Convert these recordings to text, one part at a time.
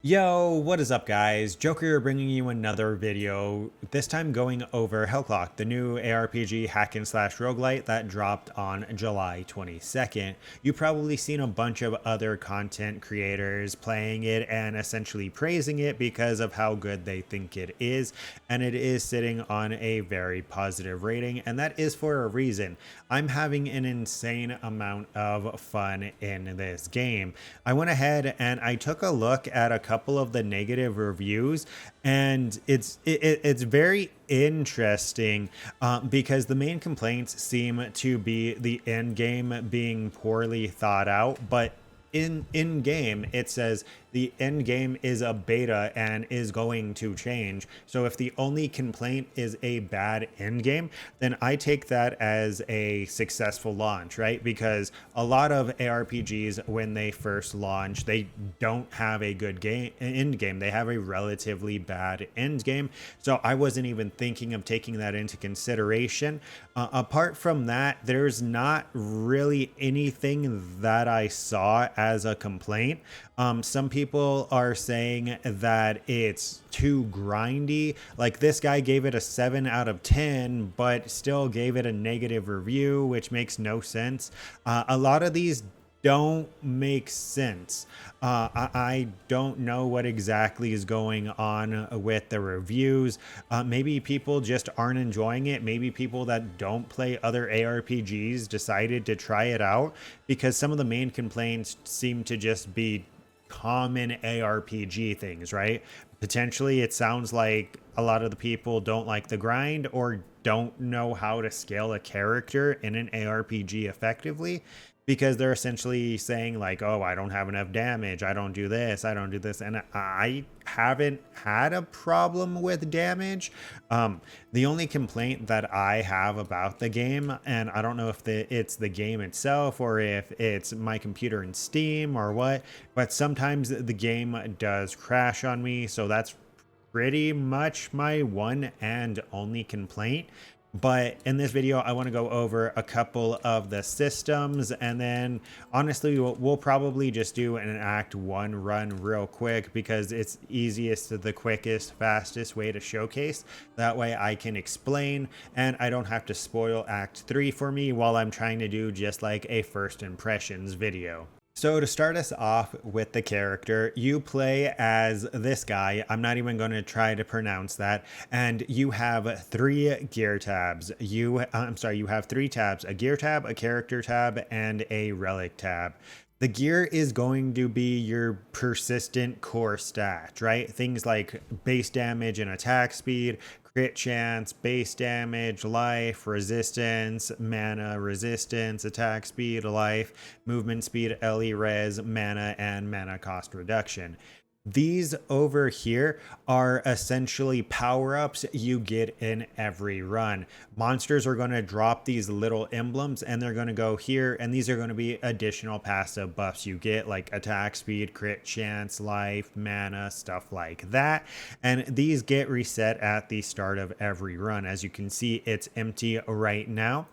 Yo, what is up guys? Joker bringing you another video, this time going over Hellclock, the new ARPG hack and slash roguelite that dropped on July 22nd. You've probably seen a bunch of other content creators playing it and essentially praising it because of how good they think it is, and it is sitting on a very positive rating, and that is for a reason. I'm having an insane amount of fun in this game. I went ahead and I took a look at a couple of the negative reviews, and it's very interesting because the main complaints seem to be the end game being poorly thought out, but in game it says the end game is a beta and is going to change. So if the only complaint is a bad end game, then I take that as a successful launch, right? Because a lot of ARPGs, when they first launch, they don't have a good game end game. They have a relatively bad end game. So I wasn't even thinking of taking that into consideration. Apart from that, there's not really anything that I saw as a complaint. Some people are saying that it's too grindy. Like, this guy gave it a 7 out of 10, but still gave it a negative review, which makes no sense. A lot of these don't make sense. I don't know what exactly is going on with the reviews. Maybe people just aren't enjoying it. Maybe people that don't play other ARPGs decided to try it out, because some of the main complaints seem to just be common ARPG things, right? Potentially, it sounds like a lot of the people don't like the grind or don't know how to scale a character in an ARPG effectively, because they're essentially saying like, oh, I don't have enough damage, I don't do this, I don't do this. And I haven't had a problem with damage. The only complaint that I have about the game, and I don't know if it's the game itself or if it's my computer in Steam or what, but sometimes the game does crash on me. So that's pretty much my one and only complaint. But in this video, I want to go over a couple of the systems, and then honestly, we'll probably just do an Act 1 run real quick, because it's easiest, the quickest, fastest way to showcase. That way I can explain, and I don't have to spoil Act 3 for me while I'm trying to do just like a first impressions video. So to start us off with the character, you play as this guy. I'm not even going to try to pronounce that. And you have 3 gear tabs. You have 3 tabs: a gear tab, a character tab, and a relic tab. The gear is going to be your persistent core stat, right? Things like base damage and attack speed, crit chance, base damage, life, resistance, mana, resistance, attack speed, life, movement speed, LE res, mana, and mana cost reduction. These over here are essentially power-ups you get in every run. Monsters are going to drop these little emblems, and they're going to go here, and these are going to be additional passive buffs you get, like attack speed, crit chance, life, mana, stuff like that. And these get reset at the start of every run. As you can see, it's empty right now.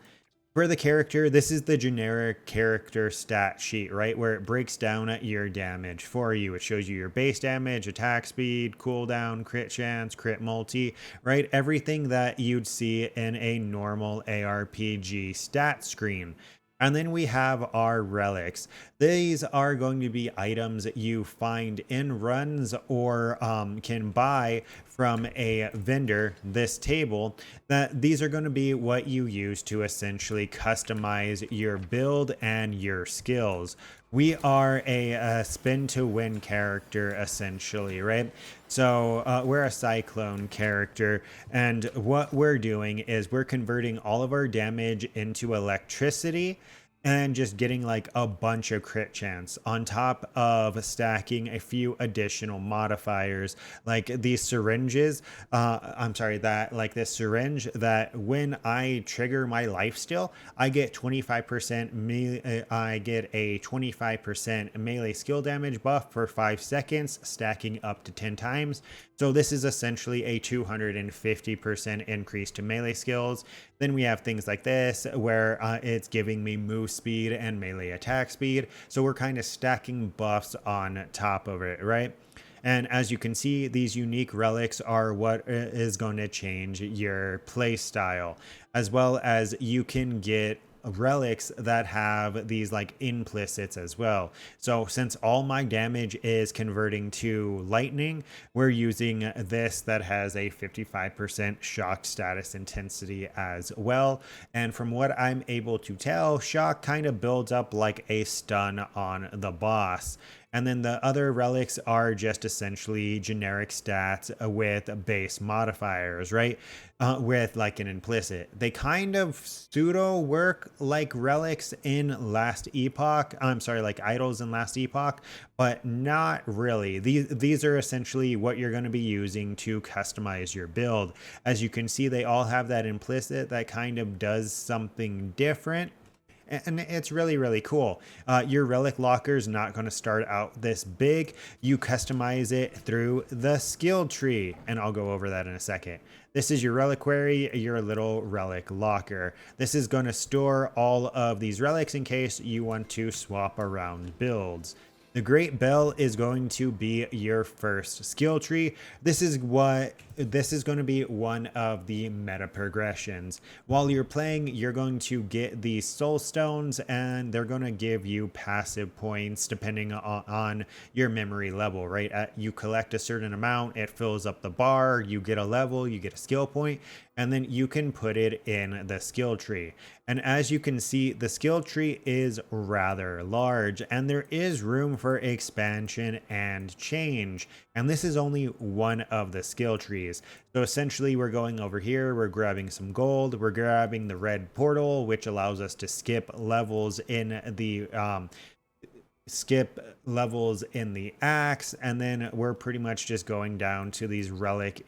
For the character, this is the generic character stat sheet, right? Where it breaks down your damage for you. It shows you your base damage, attack speed, cooldown, crit chance, crit multi, right? Everything that you'd see in a normal ARPG stat screen. And then we have our relics. These are going to be items you find in runs or can buy from a vendor, this table. That these are going to be what you use to essentially customize your build and your skills. We are a spin to win character, essentially, right? So we're a cyclone character, and what we're doing is we're converting all of our damage into electricity and just getting like a bunch of crit chance on top of stacking a few additional modifiers, like these syringes. This syringe that when I trigger my life steal, I get 25% I get a 25% melee skill damage buff for 5 seconds, stacking up to 10 times. So this is essentially a 250% increase to melee skills. Then we have things like this where it's giving me move speed and melee attack speed. So we're kind of stacking buffs on top of it, right? And as you can see, these unique relics are what is going to change your play style, as well as you can get relics that have these like implicits as well. So since all my damage is converting to lightning, we're using this that has a 55% shock status intensity as well. And from what I'm able to tell, shock kind of builds up like a stun on the boss. And then the other relics are just essentially generic stats with base modifiers, right? With like an implicit. They kind of pseudo work like relics in Last Epoch. I'm sorry, like idols in Last Epoch, but not really. These are essentially what you're going to be using to customize your build. As you can see, they all have that implicit that kind of does something different. And it's really, really cool. Your relic locker is not going to start out this big. You customize it through the skill tree, and I'll go over that in a second. This is your reliquary, your little relic locker. This is going to store all of these relics in case you want to swap around builds. The Great Bell is going to be your first skill tree. This is going to be one of the meta progressions. While you're playing, you're going to get these soul stones, and they're going to give you passive points depending on your memory level, right? You collect a certain amount, it fills up the bar, you get a level, you get a skill point, and then you can put it in the skill tree. And as you can see, the skill tree is rather large, and there is room for expansion and change. And this is only one of the skill trees. So essentially we're going over here, we're grabbing some gold, we're grabbing the red portal, which allows us to skip levels in the axe, and then we're pretty much just going down to these relic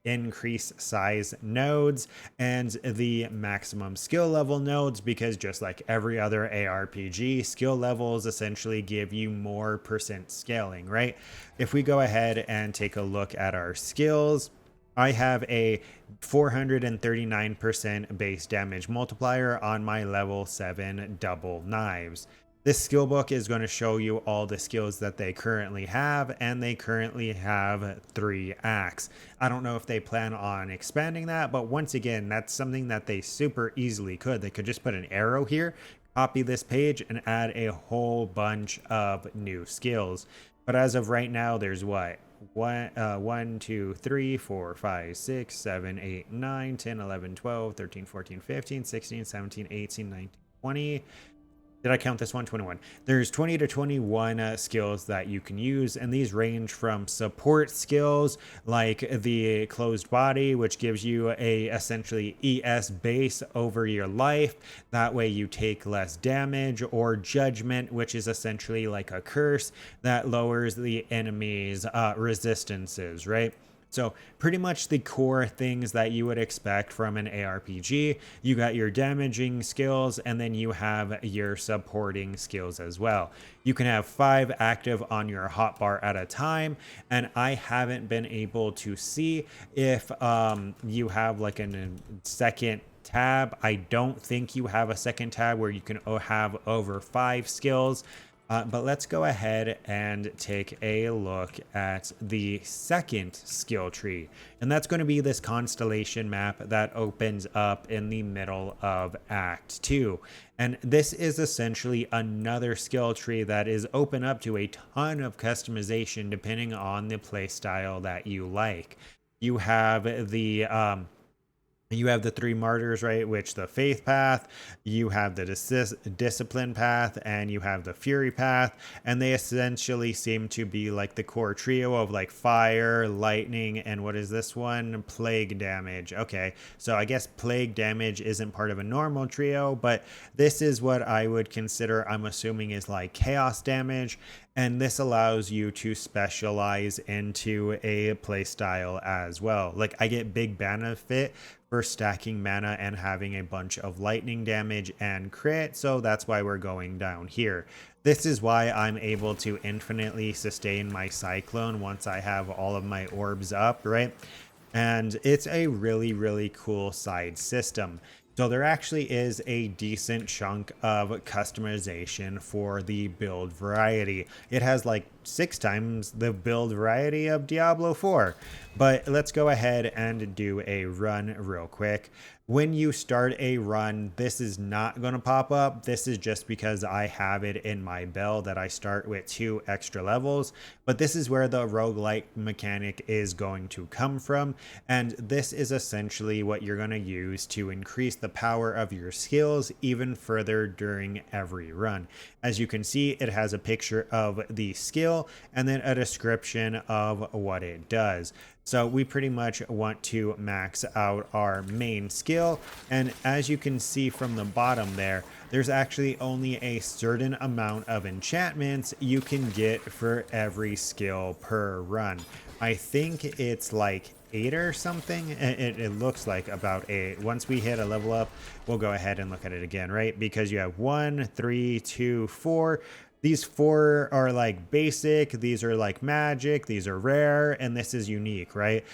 increase size nodes and the maximum skill level nodes, because just like every other ARPG, skill levels essentially give you more percent scaling, right? If we go ahead and take a look at our skills, I have a 439% base damage multiplier on my level 7 double knives. This skill book is going to show you all the skills that they currently have, and they currently have 3 axe. I don't know if they plan on expanding that, but once again, that's something that they super easily could. They could just put an arrow here, copy this page, and add a whole bunch of new skills. But as of right now, there's what? 1, 2, 3, 4, 5, 6, 7, 8, 9, 10, 11, 12, 13, 14, 15, 16, 17, 18, 19, 20. Did I count this one? 21. There's 20 to 21 skills that you can use, and these range from support skills like the closed body, which gives you a essentially ES base over your life. That way you take less damage, or judgment, which is essentially like a curse that lowers the enemy's resistances, right? So pretty much the core things that you would expect from an ARPG. You got your damaging skills, and then you have your supporting skills as well. You can have 5 active on your hotbar at a time, and I haven't been able to see if you have like a second tab. I don't think you have a second tab where you can have over 5 skills. But let's go ahead and take a look at the second skill tree. And that's going to be this constellation map that opens up in the middle of Act 2. And this is essentially another skill tree that is open up to a ton of customization depending on the playstyle that you like. You have the 3 martyrs, right? Which the faith path, you have the discipline path, and you have the fury path. And they essentially seem to be like the core trio of like fire, lightning, and what is this one? Plague damage. Okay, so I guess plague damage isn't part of a normal trio, but this is what I would consider, I'm assuming, is like chaos damage. And this allows you to specialize into a playstyle as well. Like I get big benefit for stacking mana and having a bunch of lightning damage and crit, so that's why we're going down here. This is why I'm able to infinitely sustain my cyclone once I have all of my orbs up, right? And it's a really, really cool side system. So there actually is a decent chunk of customization for the build variety. It has like 6 times the build variety of Diablo 4. But let's go ahead and do a run real quick. When you start a run, this is not going to pop up. This is just because I have it in my build that I start with 2 extra levels. But this is where the roguelike mechanic is going to come from. And this is essentially what you're going to use to increase the power of your skills even further during every run. As you can see, it has a picture of the skill and then a description of what it does. So we pretty much want to max out our main skill. And as you can see from the bottom there, there's actually only a certain amount of enchantments you can get for every skill per run. I think it's like 8 or something. It looks like about 8. Once we hit a level up, we'll go ahead and look at it again, right? Because you have 1, 3, 2, 4. These 4 are like basic, these are like magic, these are rare, and this is unique, right?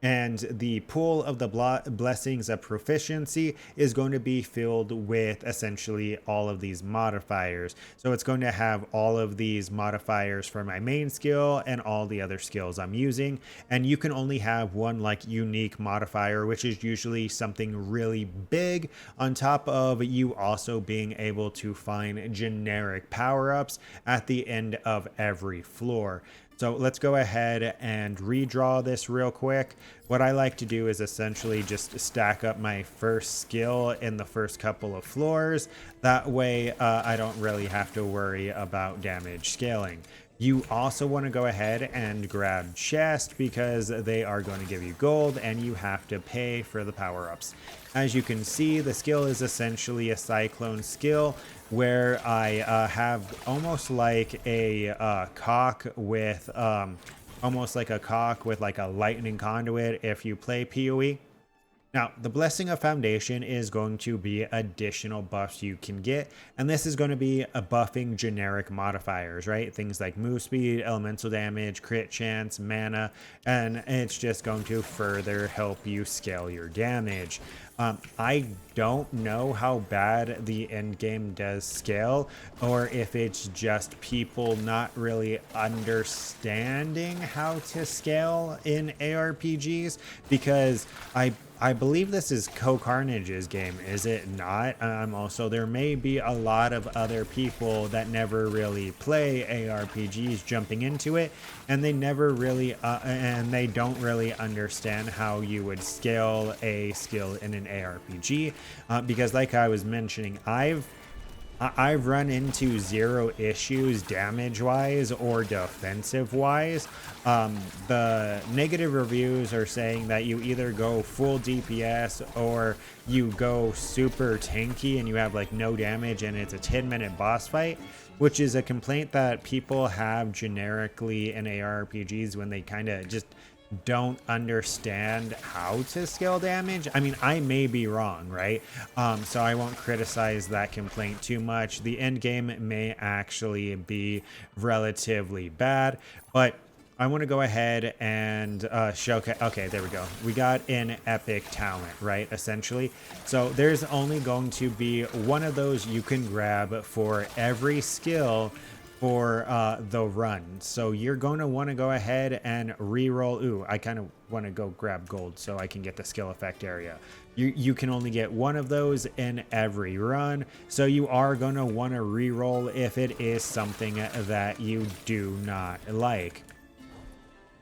And the pool of the blessings of proficiency is going to be filled with essentially all of these modifiers. So it's going to have all of these modifiers for my main skill and all the other skills I'm using. And you can only have one like unique modifier, which is usually something really big, on top of you also being able to find generic power-ups at the end of every floor. So let's go ahead and redraw this real quick. What I like to do is essentially just stack up my first skill in the first couple of floors. That way I don't really have to worry about damage scaling. You also want to go ahead and grab chest because they are going to give you gold and you have to pay for the power-ups. As you can see, the skill is essentially a cyclone skill where I have almost like a cock with like a lightning conduit if you play PoE. Now, the Blessing of Foundation is going to be additional buffs you can get, and this is going to be buffing generic modifiers, right? Things like move speed, elemental damage, crit chance, mana, and it's just going to further help you scale your damage. I don't know how bad the end game does scale, or if it's just people not really understanding how to scale in ARPGs, because I believe this is Co-Carnage's game, is it not? Also, there may be a lot of other people that never really play ARPGs jumping into it, and they never really, and they don't really understand how you would scale a skill in an ARPG, because like I was mentioning, I've run into 0 issues damage wise or defensive wise. The negative reviews are saying that you either go full DPS or you go super tanky and you have like no damage and it's a 10-minute boss fight, which is a complaint that people have generically in ARPGs when they kind of just don't understand how to scale damage. I mean, I may be wrong, right? So I won't criticize that complaint too much. The end game may actually be relatively bad, but I want to go ahead and showcase. Okay, there we go. We got an epic talent, right? Essentially. So there's only going to be one of those you can grab for every skill for the run. So you're going to want to go ahead and re-roll. Ooh, I kind of want to go grab gold so I can get the skill effect area. You can only get one of those in every run, so you are going to want to re-roll if it is something that you do not like.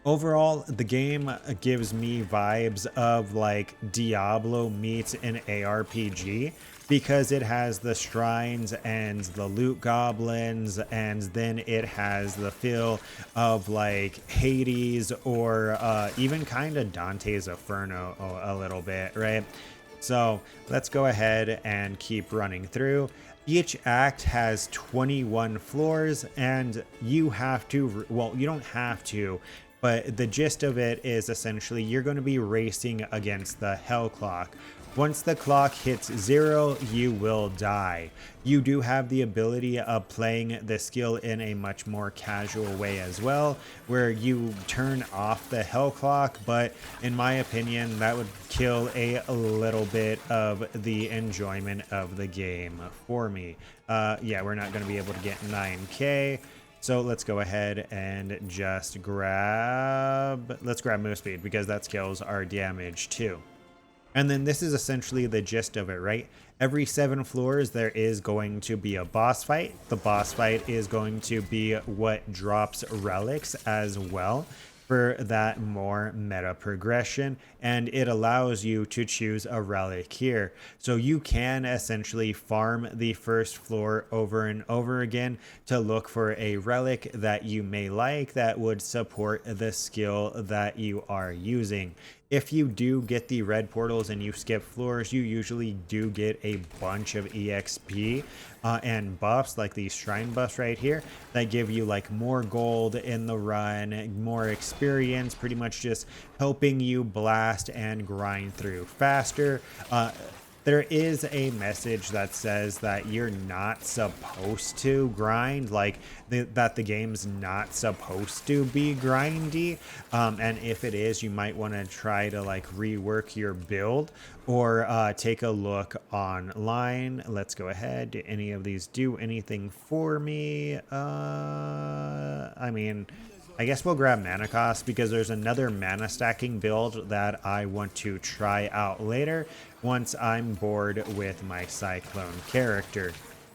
Overall, the game gives me vibes of like Diablo meets an ARPG, because it has the shrines and the loot goblins, and then it has the feel of like Hades or even kind of Dante's Inferno a little bit, right? So let's go ahead and keep running through. Each act has 21 floors, and you have to, well, you don't have to, but the gist of it is essentially you're going to be racing against the Hellclock, Once the clock hits 0, you will die. You do have the ability of playing the skill in a much more casual way as well, where you turn off the Hellclock, but in my opinion, that would kill a little bit of the enjoyment of the game for me. Yeah, we're not going to be able to get 9K. So let's go ahead and just let's grab move speed because that scales our damage too. And then this is essentially the gist of it, right? Every 7 floors, there is going to be a boss fight. The boss fight is going to be what drops relics as well for that more meta progression, and it allows you to choose a relic here. So you can essentially farm the first floor over and over again to look for a relic that you may like that would support the skill that you are using. If you do get the red portals and you skip floors, you usually do get a bunch of EXP and buffs, like these shrine buffs right here, that give you like more gold in the run, more experience, pretty much just helping you blast and grind through faster. There is a message that says that you're not supposed to grind, like that the game's not supposed to be grindy. And if it is, you might want to try to like rework your build or take a look online. Let's go ahead. Do any of these do anything for me? I mean, I guess we'll grab mana cost because there's another mana stacking build that I want to try out later once I'm bored with my Cyclone character.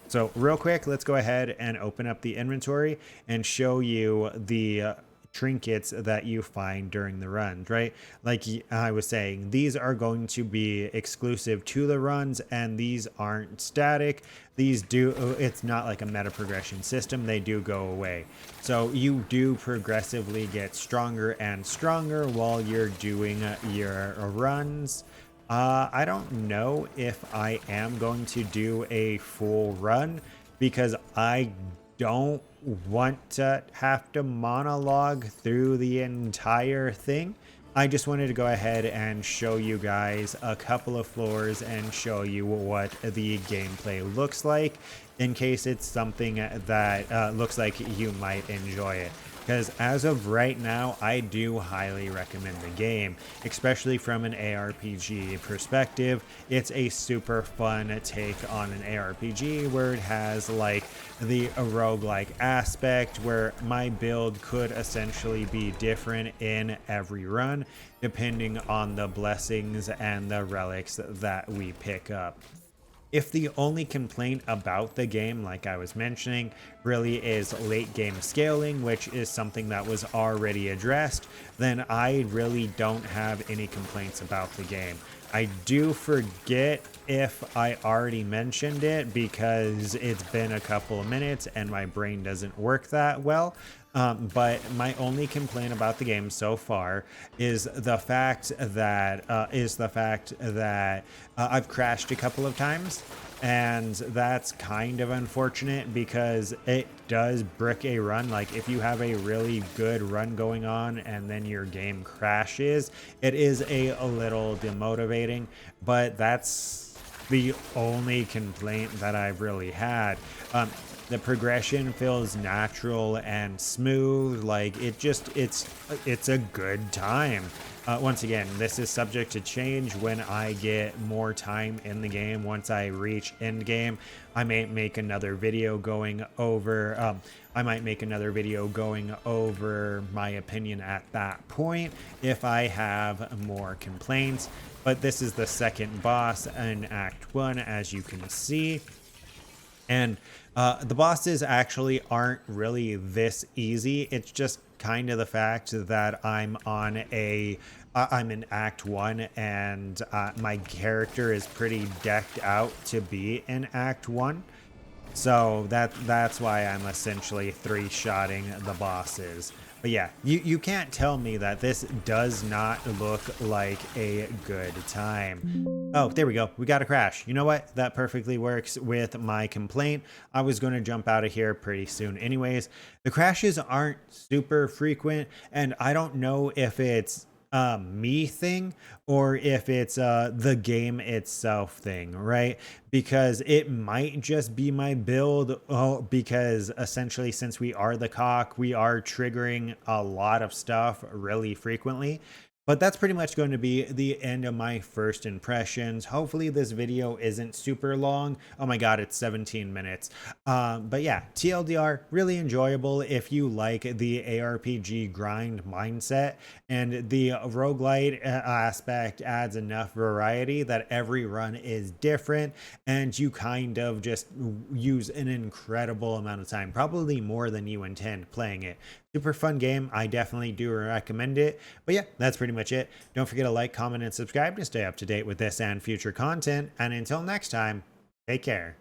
So real quick, let's go ahead and open up the inventory and show you the trinkets that you find during the runs, right? Like I was saying, these are going to be exclusive to the runs and these aren't static. These do, it's not like a meta progression system, they do go away. So you do progressively get stronger and stronger while you're doing your runs. I don't know if I am going to do a full run because I don't want to have to monologue through the entire thing. I just wanted to go ahead and show you guys a couple of floors and show you what the gameplay looks like in case it's something that looks like you might enjoy it. Because as of right now, I do highly recommend the game, especially from an ARPG perspective. It's a super fun take on an ARPG where it has like the roguelike aspect where my build could essentially be different in every run depending on the blessings and the relics that we pick up. If the only complaint about the game, like I was mentioning, really is late game scaling, which is something that was already addressed, then I really don't have any complaints about the game. I do forget if I already mentioned it because it's been a couple of minutes and my brain doesn't work that well. But my only complaint about the game so far is the fact that I've crashed a couple of times, and that's kind of unfortunate because it does brick a run. Like if you have a really good run going on and then your game crashes, it is a little demotivating, but that's the only complaint that I've really had. The progression feels natural and smooth, like it's a good time. Once again, this is subject to change when I get more time in the game. Once I reach end game, I may make another video going over my opinion at that point if I have more complaints. But this is the second boss in Act 1, as you can see. And the bosses actually aren't really this easy. It's just kind of the fact that I'm in Act 1 and my character is pretty decked out to be in Act 1. So that's why I'm essentially 3-shotting the bosses. But yeah, you can't tell me that this does not look like a good time. Oh, there we go. We got a crash. You know what? That perfectly works with my complaint. I was going to jump out of here pretty soon anyways. The crashes aren't super frequent, and I don't know if it's me thing or if it's the game itself thing, right? Because it might just be my build. Oh, because essentially, since we are the cock, we are triggering a lot of stuff really frequently. But that's pretty much going to be the end of my first impressions. Hopefully this video isn't super long. Oh my god, it's 17 minutes. But yeah, TLDR, really enjoyable if you like the ARPG grind mindset, and the roguelite aspect adds enough variety that every run is different and you kind of just use an incredible amount of time, probably more than you intend playing it. Super fun game. I definitely do recommend it. But yeah, that's pretty much it. Don't forget to like, comment, and subscribe to stay up to date with this and future content. And until next time, take care.